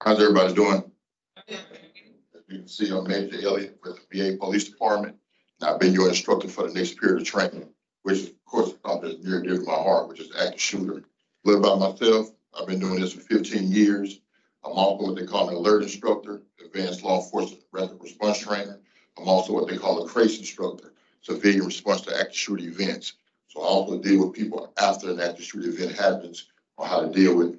How's everybody doing? As you can see, I'm Major Elliott with the VA Police Department. And I've been your instructor for the next period of training, which is, of course, something that's near and dear to my heart, which is active shooter. A little about myself, I've been doing this for 15 years. I'm also what they call an alert instructor, advanced law enforcement rapid response trainer. I'm also what they call a CRACE instructor, civilian response to active shooter events. So I also deal with people after an active shooter event happens on how to deal with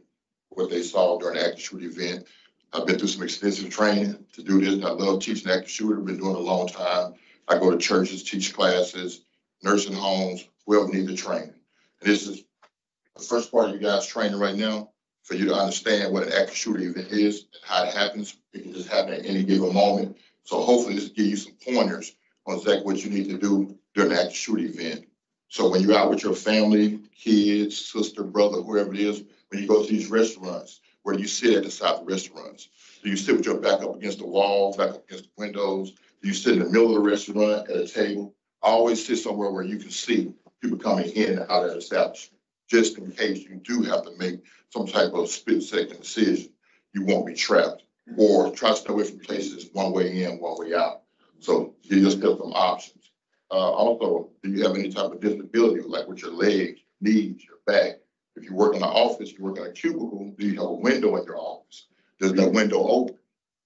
what they saw during the active shooter event. I've been through some extensive training to do this. I love teaching active shooter, been doing it a long time. I go to churches, teach classes, nursing homes, whoever needs the training. And this is the first part of you guys' training right now for you to understand what an active shooter event is and how it happens. It can just happen at any given moment. So hopefully this will give you some pointers on exactly what you need to do during the active shooter event. So when you're out with your family, kids, sister, brother, whoever it is, when you go to these restaurants, where do you sit at the side of the restaurants? Do you sit with your back up against the wall, back up against the windows? Do you sit in the middle of the restaurant at a table? Always sit somewhere where you can see people coming in and out of the establishment, just in case you do have to make some type of split-second decision. You won't be trapped, or try to stay away from places one way in, one way out. So you just have some options. Also, do you have any type of disability, like with your legs, knees, your back? If you work in an office, you work in a cubicle, do you have a window in your office? Does that window open?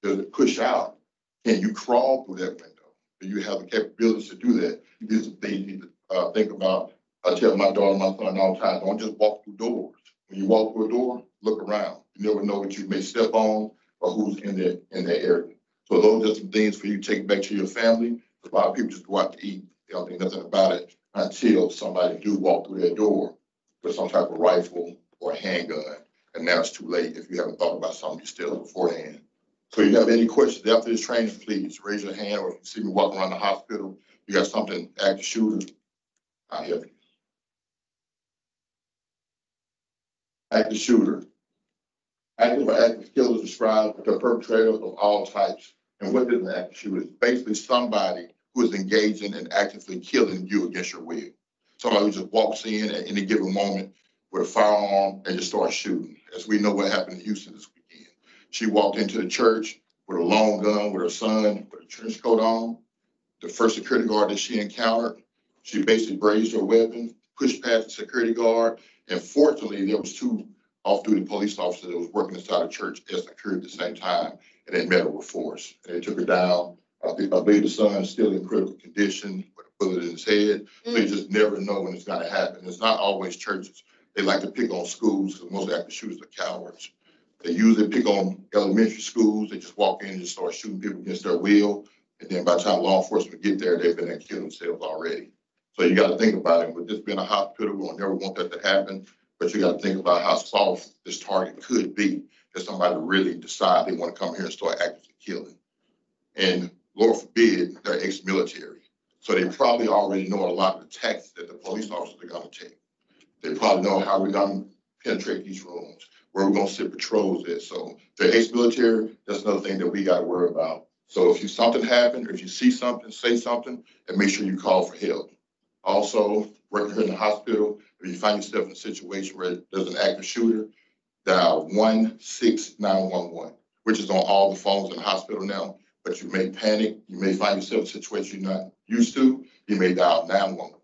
Does it push out? Can you crawl through that window? Do you have the capabilities to do that? These are things you need to think about. I tell my daughter, my son all the time, don't just walk through doors. When you walk through a door, look around. You never know what you may step on or who's in that area. So those are some things for you to take back to your family. A lot of people just go out to eat. They don't think nothing about it until somebody do walk through their door with some type of rifle or a handgun. And now it's too late if you haven't thought about something you still beforehand. So if you have any questions after this training, please raise your hand, or if you see me walking around the hospital, you got something active shooter, I'll help you. Active shooter. Active or active killer describes the perpetrator of all types. And what is an active shooter? It's basically somebody who is engaging and actively killing you against your will. Somebody who just walks in at any given moment with a firearm and just starts shooting. As we know what happened in Houston this weekend. She walked into the church with a long gun with her son with a trench coat on. The first security guard that she encountered, she basically raised her weapon, pushed past the security guard, and fortunately there was two off-duty police officers that was working inside the church as security at the same time, and they met her with force. And they took her down. I believe the son is still in critical condition with a bullet in his head. So you just never know when it's going to happen. It's not always churches. They like to pick on schools because most active shooters are cowards. They usually pick on elementary schools. They just walk in and just start shooting people against their will. And then by the time law enforcement get there, they've been killed themselves already. So you got to think about it. With this being a hospital, we'll never want that to happen. But you got to think about how soft this target could be if somebody really decide they want to come here and start actively killing. And Lord forbid, they're ex-military. So they probably already know a lot of the tactics that the police officers are going to take. They probably know how we're going to penetrate these rooms, where we're going to sit patrols at. So if they're ex-military, that's another thing that we got to worry about. So if something happened, or if you see something, say something, and make sure you call for help. Also, working here in the hospital, if you find yourself in a situation where there's an active shooter, dial 16911, which is on all the phones in the hospital now. But you may panic. You may find yourself in a situation you're not used to. You may dial 911,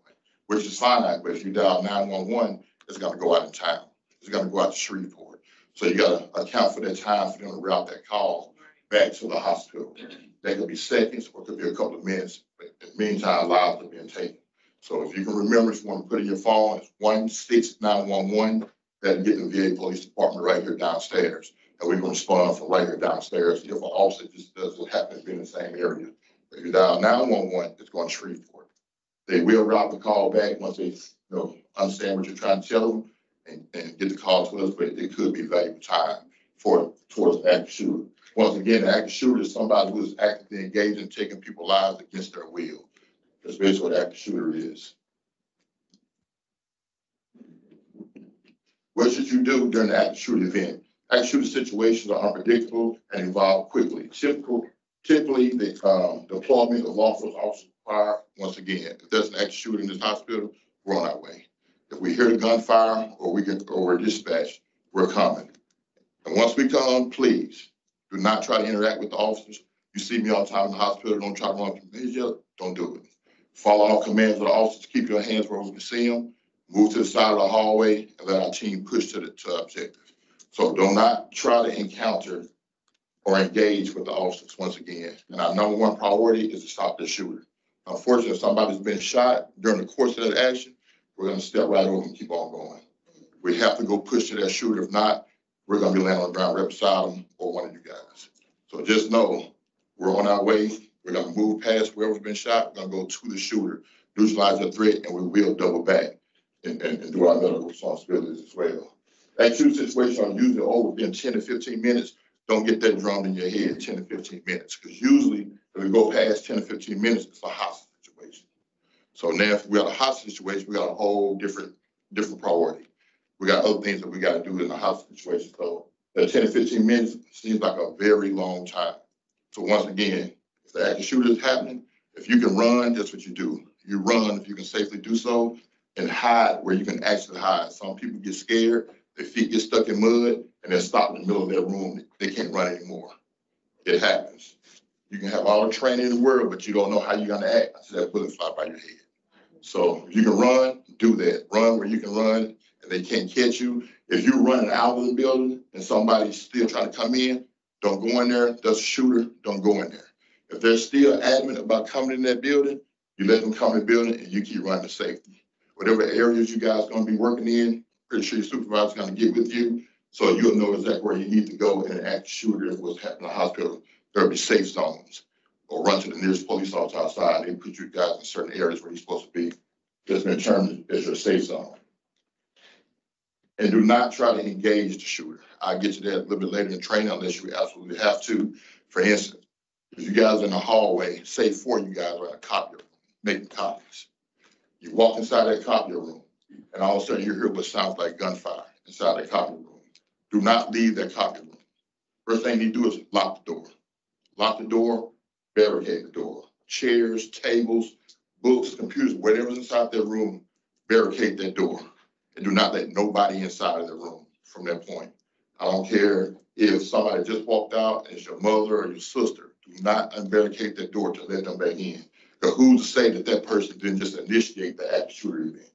which is fine. But if you dial 911, it's going to go out in town. It's going to go out to Shreveport. So you got to account for that time for them to route that call back to the hospital. That could be seconds or it could be a couple of minutes. But in the meantime, lives are being taken. So if you can remember, if you want to put in your phone, it's 16911. That get the VA Police Department right here downstairs. And we're going to respond from right here downstairs if an officer just doesn't happen to be in the same area. If you dial 911, it's going to Shreveport. They will route the call back once they understand what you're trying to tell them and get the call to us, but it could be valuable time towards the active shooter. Once again, the active shooter is somebody who is actively engaged in taking people's lives against their will. That's basically what an active shooter is. What should you do during the active shooter event? Active shooter situations are unpredictable and evolve quickly. Typically, the deployment of law enforcement officers require, once again, if there's an active shooter in this hospital, we're on our way. If we hear the gunfire or we're dispatched, we're coming. And once we come, please Do not try to interact with the officers. You see me all the time in the hospital, don't try to run from me. Don't do it. Follow all commands of the officers. Keep your hands where we can see them. Move to the side of the hallway and let our team push to the objective. So do not try to encounter or engage with the officers once again. And our number one priority is to stop the shooter. Unfortunately, if somebody's been shot during the course of that action, we're going to step right over and keep on going. We have to go push to that shooter. If not, we're going to be landing on the ground right beside them or one of you guys. So just know we're on our way. We're going to move past whoever's been shot. We're going to go to the shooter, neutralize the threat, and we will double back and do our medical responsibilities as well. That shooting situation are usually over within 10 to 15 minutes. Don't get that drummed in your head 10 to 15 minutes, because usually if we go past 10 to 15 minutes, it's a hostage situation. So now if we got a hostage situation, we got a whole different priority. We got other things that we got to do in a hostage situation. So that 10 to 15 minutes seems like a very long time. So once again, if the active shooter is happening, if you can run, that's what you do. You run if you can safely do so, and hide where you can actually hide. Some people get scared, their feet get stuck in mud, and they're stopped in the middle of their room. They can't run anymore. It happens. You can have all the training in the world, but you don't know how you're going to act until that bullet fly by your head. So if you can run, do that. Run where you can run, and they can't catch you. If you're running out of the building and somebody's still trying to come in, don't go in there. That's a shooter. Don't go in there. If they're still adamant about coming in that building, you let them come in the building and you keep running to safety. Whatever areas you guys are going to be working in, pretty sure your supervisor's going to get with you, so you'll know exactly where you need to go and act shooter if what's happening in the hospital. There'll be safe zones, or run to the nearest police officer outside. They put you guys in certain areas where you're supposed to be. That's been determined as your safe zone. And do not try to engage the shooter. I'll get to that a little bit later in training unless you absolutely have to. For instance, if you guys are in the hallway, say 4 of you guys are in a copier room making copies. You walk inside that copier room, and all of a sudden you hear what sounds like gunfire inside that copier room. Do not leave that copier room. First thing you do is lock the door. Lock the door, barricade the door. Chairs, tables, books, computers, whatever's inside that room, barricade that door. And do not let nobody inside of the room from that point. I don't care if somebody just walked out and it's your mother or your sister. Do not unbarricade that door to let them back in. Because who's to say that that person didn't just initiate the active shooter event?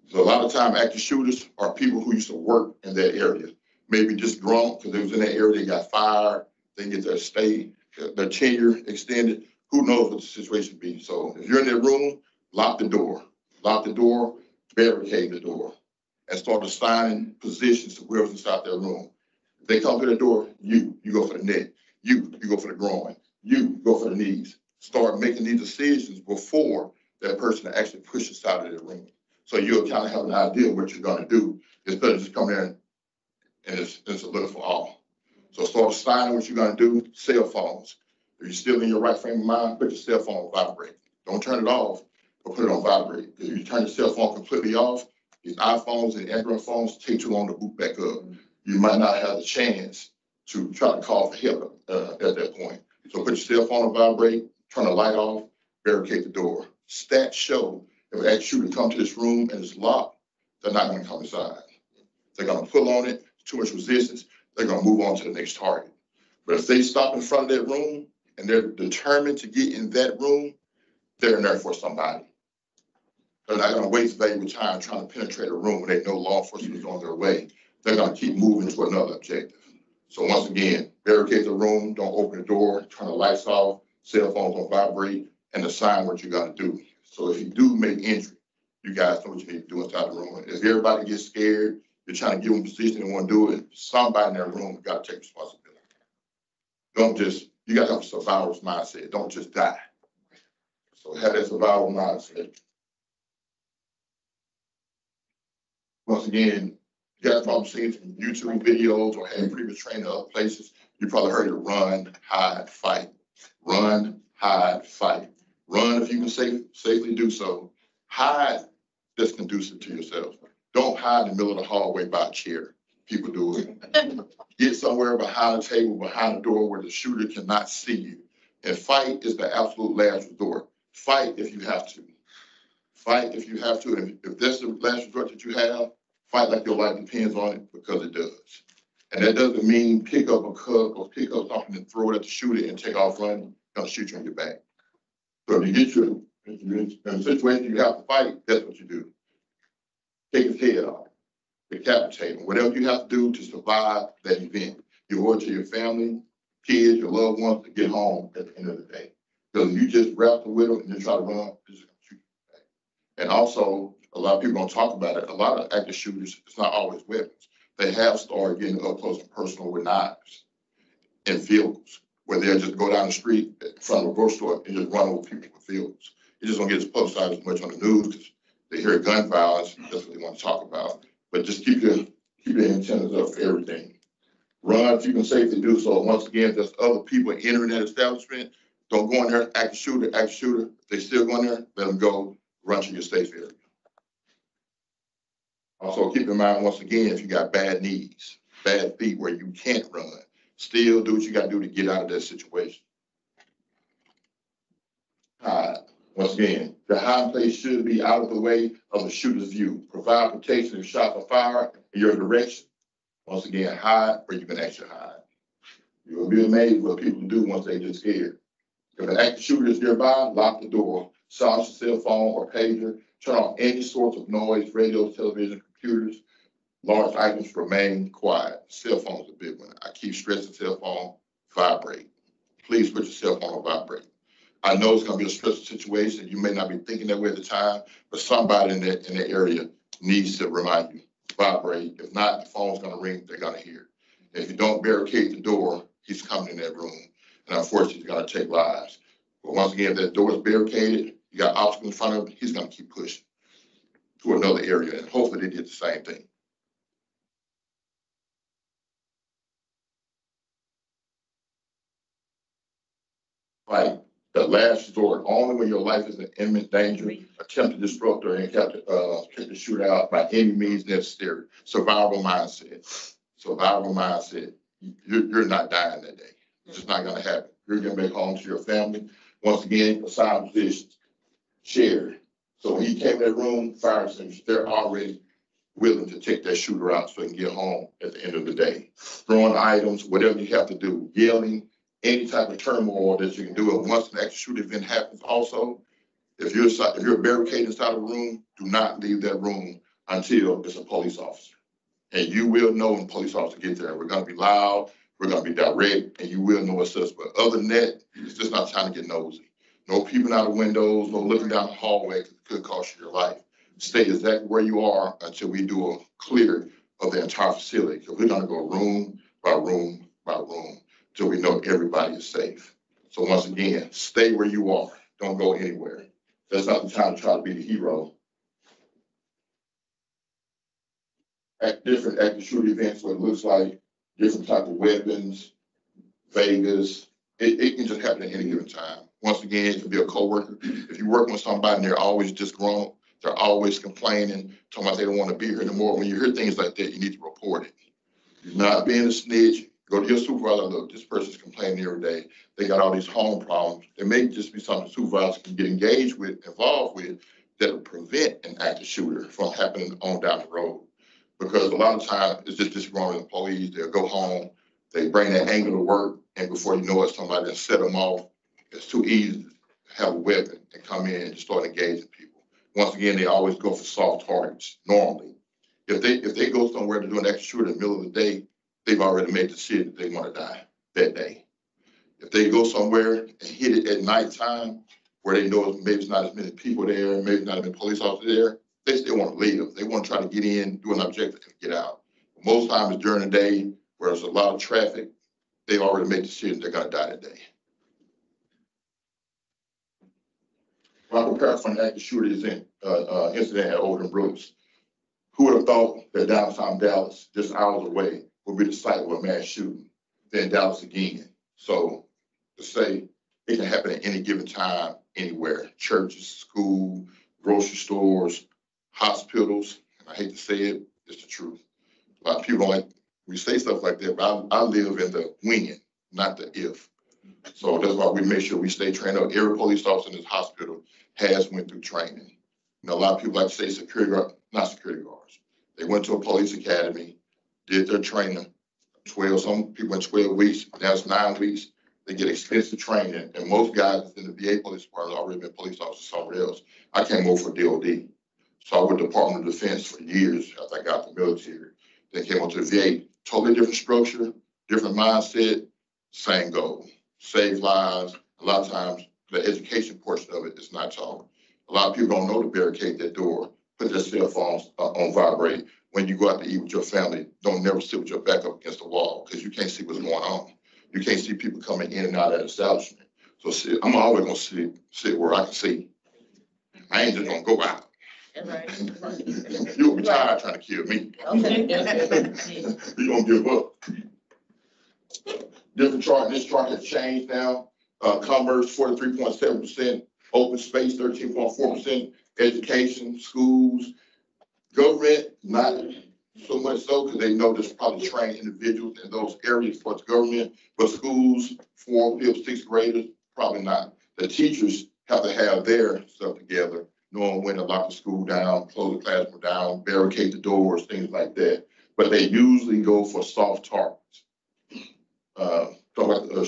So a lot of time active shooters are people who used to work in that area. Maybe just drunk because they was in that area, they got fired, they get their stay, their tenure extended. Who knows what the situation be? So if you're in that room, lock the door. Lock the door, barricade the door, and start assigning positions to whoever's inside that room. If they come to the door, you go for the neck. You go for the groin. You go for the knees. Start making these decisions before that person actually pushes out of the room. So you'll kind of have an idea of what you're going to do instead of just coming in and it's a little for all. So start assigning what you're going to do. Cell phones. If you're still in your right frame of mind, put your cell phone on vibrate. Don't turn it off, but put it on vibrate. If you turn your cell phone completely off, these iPhones and Android phones take too long to boot back up. You might not have the chance to try to call for help at that point. So put your cell phone on vibrate, turn the light off, barricade the door. Stats show if an shooter come to this room and it's locked, they're not going to come inside. They're going to pull on it, too much resistance, they're going to move on to the next target. But if they stop in front of that room and they're determined to get in that room, they're in there for somebody. They're not going to waste valuable time trying to penetrate a room when they know law enforcement is on their way. They're going to keep moving to another objective. So once again, barricade the room, don't open the door, turn the lights off, cell phones on vibrate, and assign what you got to do. So if you do make injury, you guys know what you need to do inside the room. If everybody gets scared, you're trying to give them a position and want to do it, somebody in that room got to take responsibility. Don't just, you got to have a survivor's mindset. Don't just die. So have that survival mindset. Once again, you guys probably seen some YouTube videos or had previous training in other places. You probably heard it: run, hide, fight. Run, hide, fight. Run if you can safely do so. Hide that's conducive to yourself. Don't hide in the middle of the hallway by a chair. People do it. Get somewhere behind a table, behind a door where the shooter cannot see you. And fight is the absolute last resort. Fight if you have to. Fight if you have to. And if that's the last resort that you have, fight like your life depends on it, because it does. And that doesn't mean pick up a cup or pick up something and throw it at the shooter and take off running, gonna shoot you in your back. So if you get you in a situation you have to fight, that's what you do. Take his head off, decapitate him, whatever you have to do to survive that event. You owe it to your family, kids, your loved ones to get home at the end of the day. Because if you just wrestle with them and then try to run, they're just gonna shoot you back. And also, a lot of people don't talk about it. A lot of active shooters, it's not always weapons. They have started getting up close and personal with knives and vehicles, where they'll just go down the street in front of a grocery store and just run over people with vehicles. You just don't get as publicized as much on the news because they hear gun violence. That's what they want to talk about. But just keep your antennas up for everything. Run if you can safely do so. Once again, there's other people entering that establishment. Don't go in there, act shooter. If they still go in there, let them go. Run to your safe area. Also, keep in mind, once again, if you got bad knees, bad feet where you can't run, still do what you got to do to get out of that situation. Hide. Once again, the hiding place should be out of the way of the shooter's view. Provide protection if shots are fired in your direction. Once again, hide where you can actually hide. You will be amazed what people do once they get scared. If an active shooter is nearby, lock the door, silence your cell phone or pager, turn on any source of noise, radios, television, computers. Large items remain quiet. Cell phone is a big one. I keep stressing cell phone, vibrate. Please put your cell phone on vibrate. I know it's going to be a stressful situation. You may not be thinking that way at the time, but somebody in that area needs to remind you, vibrate. If not, the phone's going to ring, they're going to hear. If you don't barricade the door, he's coming in that room. And unfortunately, he's going to take lives. But once again, if that door is barricaded, you got obstacles in front of him, he's going to keep pushing to another area. And hopefully they did the same thing. Fight. The last resort, only when your life is in imminent danger, attempt to disrupt or kick the shooter out by any means necessary. Survival mindset. Survival mindset. You're not dying that day. It's just not going to happen. You're going to make home to your family. Once again, assigned positions, shared. So when you came in that room, fire extinguishers, they're already willing to take that shooter out so they can get home at the end of the day. Throwing items, whatever you have to do, yelling, any type of turmoil that you can do. And once an active shooter event happens also, if you're barricaded inside a room, do not leave that room until it's a police officer. And you will know when the police officer gets there. We're going to be loud, we're going to be direct, and you will know what's us. But other than that, it's just not time to get nosy. No peeping out of windows, no looking down the hallway, because it could cost you your life. Stay exactly where you are until we do a clear of the entire facility. Because we're going to go room by room by room till we know everybody is safe. So once again, stay where you are. Don't go anywhere. That's not the time to try to be the hero. At different active shooter events, what it looks like, different type of weapons, Vegas, it can just happen at any given time. Once again, it can be a coworker. If you work with somebody and they're always disgruntled, they're always complaining, talking about they don't want to be here anymore. When you hear things like that, you need to report it. You're not being a snitch. Go to your supervisor. Look, this person's complaining every day. They got all these home problems. It may just be something the supervisor can get engaged with, involved with, that will prevent an active shooter from happening on down the road. Because a lot of times it's just disgruntled employees. They'll go home, they bring that anger to work, and before you know it, somebody will set them off. It's too easy to have a weapon and come in and just start engaging people. Once again, they always go for soft targets normally. If they go somewhere to do an active shooter in the middle of the day, they've already made the decision that they want to die that day. If they go somewhere and hit it at nighttime, where they know maybe it's not as many people there, maybe not as many police officers there, they still want to leave. They want to try to get in, do an objective, and get out. But most times during the day, where there's a lot of traffic, they already made the decision they're going to die that day. When I prepare for an active shooter incident at Overton Brooks, who would have thought that downtown Dallas, just hours away, would be the site of a mass shooting? Then Dallas again. So to say it can happen at any given time, anywhere, churches, school, grocery stores, hospitals. And I hate to say it, it's the truth. A lot of people don't like, we say stuff like that, but I live in the when, not the if. So that's why we make sure we stay trained up. Every police officer in this hospital has went through training. You know, a lot of people like to say security guard, not security guards. They went to a police academy, did their training 12, some people in 12 weeks, that's 9 weeks. They get extensive training, and most guys in the VA police department already been police officers somewhere else. I came over for DOD. So I went to Department of Defense for years after I got the military. Then came on to the VA, totally different structure, different mindset, same goal, save lives. A lot of times, the education portion of it is not taught. A lot of people don't know to barricade their door, put their cell phones on vibrate. When you go out to eat with your family, don't never sit with your back up against the wall because you can't see what's going on. You can't see people coming in and out of that establishment. So I'm always gonna sit where I can see. I ain't just gonna go out. Right. You'll be tired trying to kill me. Okay. You're gonna give up. Different chart. This chart has changed now. Commerce 43.7%, open space 13.4%, education, schools, government not so much so because they know there's probably trained individuals in those areas for the government, but schools, 4th, 5th, 6th graders, probably not. The teachers have to have their stuff together, knowing when to lock the school down, close the classroom down, barricade the doors, things like that. But they usually go for soft targets.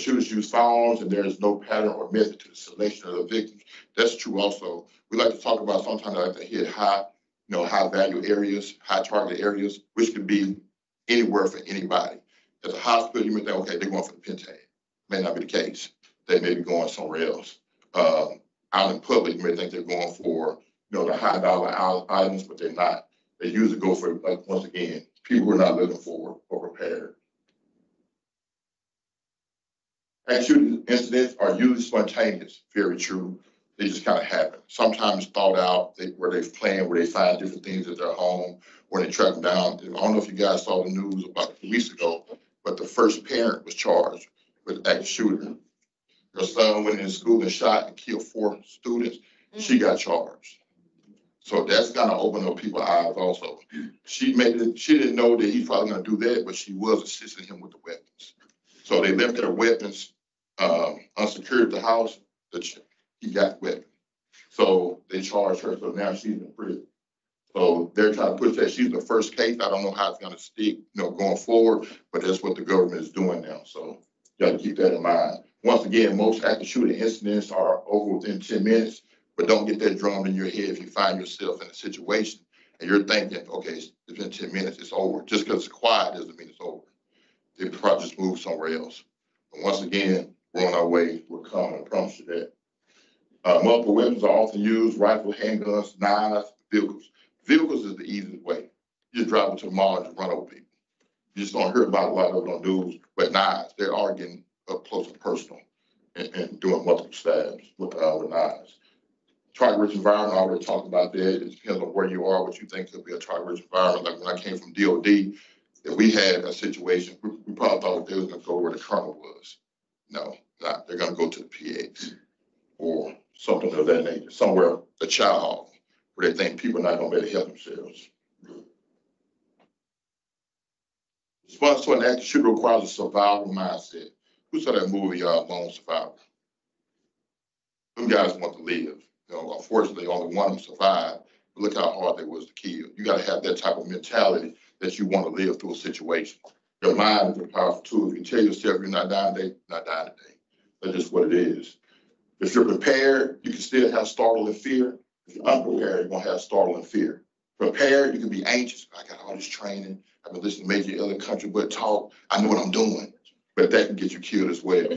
Shooters use firearms and there's no pattern or method to the selection of the victims. That's true also. We like to talk about sometimes I like to hit high value areas, high target areas, which could be anywhere for anybody. At the hospital, you may think, okay, they're going for the pen tag. May not be the case. They may be going somewhere else. Out in public, you may think they're going for, the high dollar items, but they're not. They usually go for, like, once again, people who are not looking for or prepared. Active shooting incidents are usually spontaneous, very true. They just kind of happen. Sometimes thought out, where they plan, where they find different things at their home, where they track them down. I don't know if you guys saw the news about a few weeks ago, but the first parent was charged with active shooter. Her son went in school and shot and killed 4 students. She got charged. So that's kind of opened up people's eyes also. She didn't know that he's probably going to do that, but she was assisting him with the weapons. So they left their weapons unsecured at the house. He got weapons. So they charged her. So now she's in prison. So they're trying to push that. She's the first case. I don't know how it's going to stick, going forward, but that's what the government is doing now. So you got to keep that in mind. Once again, most active shooting incidents are over within 10 minutes, but don't get that drummed in your head if you find yourself in a situation and you're thinking, okay, it's been 10 minutes, it's over. Just because it's quiet doesn't mean it's over. They probably just move somewhere else. But once again, we're on our way. We're coming. I promise you that. Multiple weapons are often used: rifle, handguns, knives, vehicles. Vehicles is the easiest way. You just drive into the mall and just run over people. You just don't hear about a lot of it on news. But knives, they are getting up close and personal and doing multiple stabs with knives. Target-rich environment, I already talked about that. It depends on where you are, what you think could be a target-rich environment. Like when I came from DOD, if we had a situation, we probably thought they was going to go where the colonel was. No, not. They're going to go to the PX or something of that nature, somewhere, a child, where they think people are not going to be able to help themselves. Response to an active shooter requires a survival mindset. Who saw that movie, Lone Survivor? Them guys want to live. Unfortunately, only one of them survived. But look how hard they was to kill. You got to have that type of mentality that you want to live through a situation. Your mind is a powerful tool. If you tell yourself you're not dying today, you're not dying today. That's just what it is. If you're prepared, you can still have startle and fear. If you're unprepared, you're going to have startle and fear. Prepared, you can be anxious. I got all this training. I've been listening to Major Elliott Country Butt talk. I know what I'm doing. But that can get you killed as well.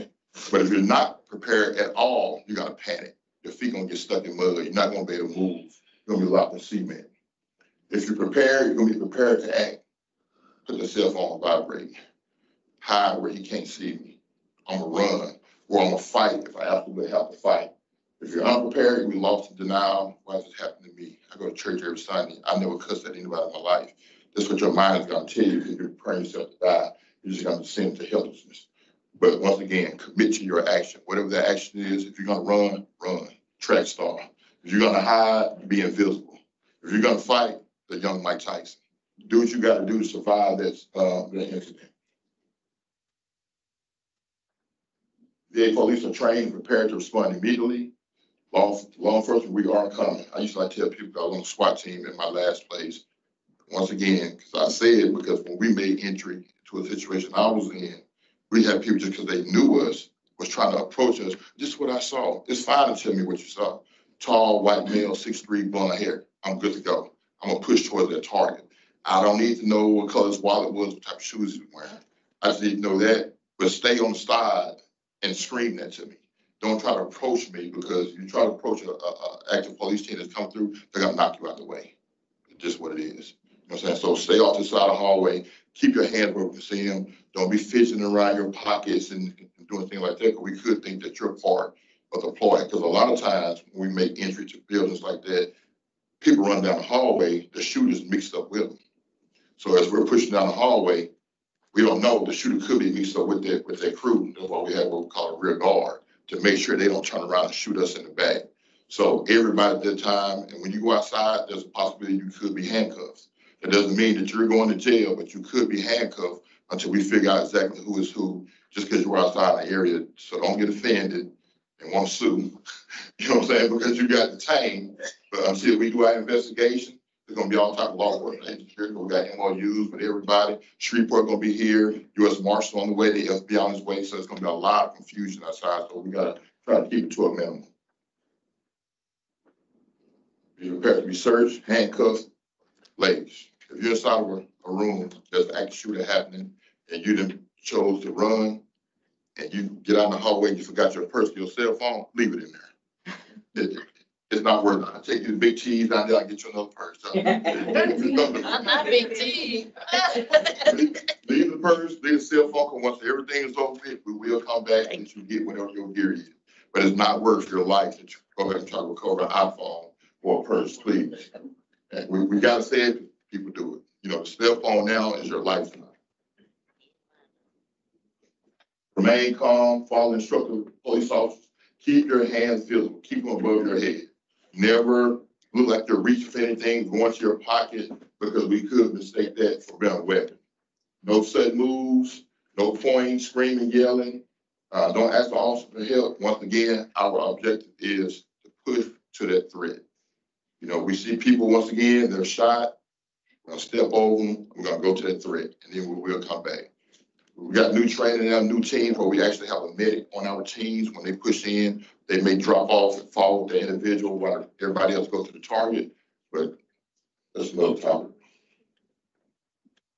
But if you're not prepared at all, you're going to panic. Your feet going to get stuck in mud. You're not going to be able to move. You're going to be locked in cement. If you're prepared, you're going to be prepared to act. Put the cell phone on vibrate. Hide where he can't see me. I'm going to run, or I'm going to fight if I absolutely have to fight. If you're unprepared, you'll be lost in denial. Why is this happening to me? I go to church every Sunday. I never cussed at anybody in my life. That's what your mind is going to tell you because you're preparing yourself to die. You're just going to descend into helplessness. But once again, commit to your action. Whatever that action is, if you're going to run, run. Track star. If you're going to hide, be invisible. If you're going to fight, the young Mike Tyson. Do what you got to do to survive that incident. VA police are trained and prepared to respond immediately. Law enforcement, we are coming. I used to like to tell people I was on the SWAT team in my last place. Once again, because I said, because when we made entry to a situation I was in, we had people just because they knew us was trying to approach us. This is what I saw. It's fine to tell me what you saw. Tall, white male, 6'3", blonde hair. I'm good to go. I'm gonna push towards that target. I don't need to know what color his wallet was, what type of shoes he was wearing. I just need to know that, but stay on the side and scream that to me. Don't try to approach me, because you try to approach a active police team that's come through, they're gonna knock you out of the way. It's just what it is. You know what I'm saying? So stay off the side of the hallway. Keep your hands where we can see them. Don't be fidgeting around your pockets and doing things like that, because we could think that you're part of the ploy. Because a lot of times when we make entry to buildings like that, people run down the hallway, the shooter's mixed up with them. So as we're pushing down the hallway, we don't know, the shooter could be mixed up with their crew. That's why we have what we call a rear guard, to make sure they don't turn around and shoot us in the back. So everybody at that time, and when you go outside, there's a possibility you could be handcuffed. It doesn't mean that you're going to jail, but you could be handcuffed until we figure out exactly who is who, just because you're outside the area. So don't get offended and want to sue, you know what I'm saying, because you got detained. But until we do our investigation, there's going to be all type of law enforcement agents here. We got MOUs with everybody. Shreveport going to be here. U.S. Marshal on the way. The FBI on his way. So it's going to be a lot of confusion outside. So we got to try to keep it to a minimum. Be prepared to be searched, handcuffed, ladies. If you're inside of a room, there's an active shooter happening, and you then chose to run, and you get out in the hallway and you forgot your purse, your cell phone, leave it in there. It's not worth it. I'll take you to Big T's down there, I'll get you another purse. I'm not Big T. Leave the purse, leave the cell phone, once everything is over with, we will come back and you get whatever your gear is. But it's not worth your life that you go back and try to recover an iPhone or a purse, please. And we gotta say it, people do it. You know, the cell phone now is your lifeline. Remain calm, follow instructions of police officers. Keep your hands visible, keep them above your head. Never look like you're reaching for anything, go into your pocket, because we could mistake that for being a weapon. No sudden moves, no pointing, screaming, yelling. Don't ask the officer for help. Once again, our objective is to push to that threat. You know, we see people, once again, they're shot. We're gonna step over them. We're gonna go to that threat, and then we will come back. We got new training in our new teams where we actually have a medic on our teams. When they push in, they may drop off and follow the individual while everybody else goes to the target, but that's another topic.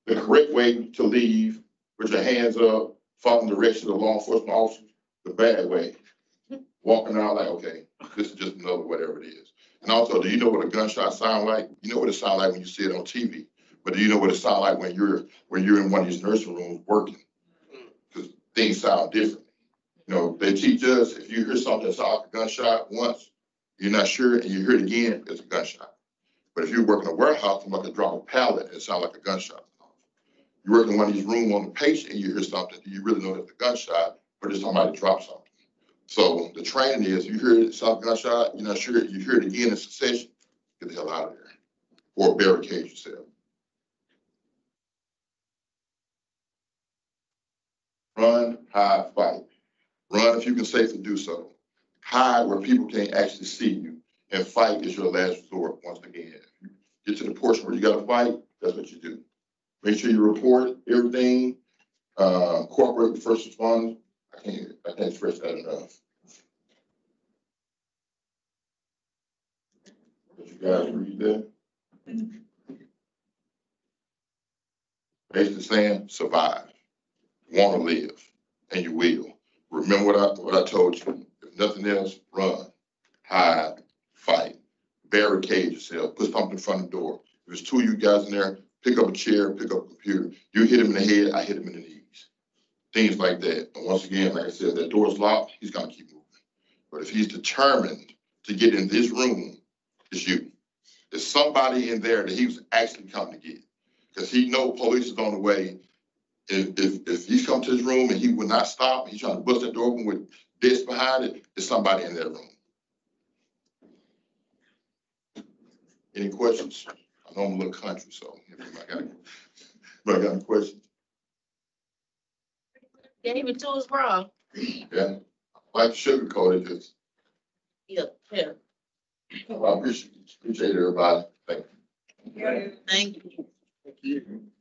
The correct way to leave, with your hands up, following the direction of law enforcement officers. The bad way, walking out like, okay, this is just another whatever it is. And also, do you know what a gunshot sound like? You know what it sounds like when you see it on TV, but do you know what it sounds like when you're in one of these nursing rooms working? Because things sound different. You know, they teach us, if you hear something that sounds like a gunshot once, you're not sure, and you hear it again, it's a gunshot. But if you work in a warehouse, I'm about to drop a pallet, it sounds like a gunshot. You work in one of these rooms on the patient, and you hear something, you really know it's a gunshot, but it's somebody dropped something. So the training is, you hear it sound gunshot, you're not sure, you hear it again in succession, get the hell out of there, or barricade yourself. Run, hide, fight. Run if you can safely do so. Hide where people can't actually see you. And fight is your last resort, once again. If you get to the portion where you got to fight, that's what you do. Make sure you report everything. Cooperate with first responders. I can't stress that enough. Did you guys read that? Basically saying, survive. Want to live, and you will. Remember what I told you. If nothing else, run, hide, fight, barricade yourself, put something in front of the door. If there's two of you guys in there, pick up a chair, pick up a computer. You hit him in the head, I hit him in the knees. Things like that. And once again, like I said, that door's locked, he's gonna keep moving. But if he's determined to get in this room, it's you. There's somebody in there that he was actually coming to get. Because he knows police is on the way. If he's come to his room and he would not stop, he's trying to bust that door open with this behind it, there's somebody in that room. Any questions? I know I'm a little country, so if I got any questions. Gave it to us wrong. Yeah, I like sugarcoat it, just. Yeah. I appreciate everybody. Thank you. Thank you. Thank you.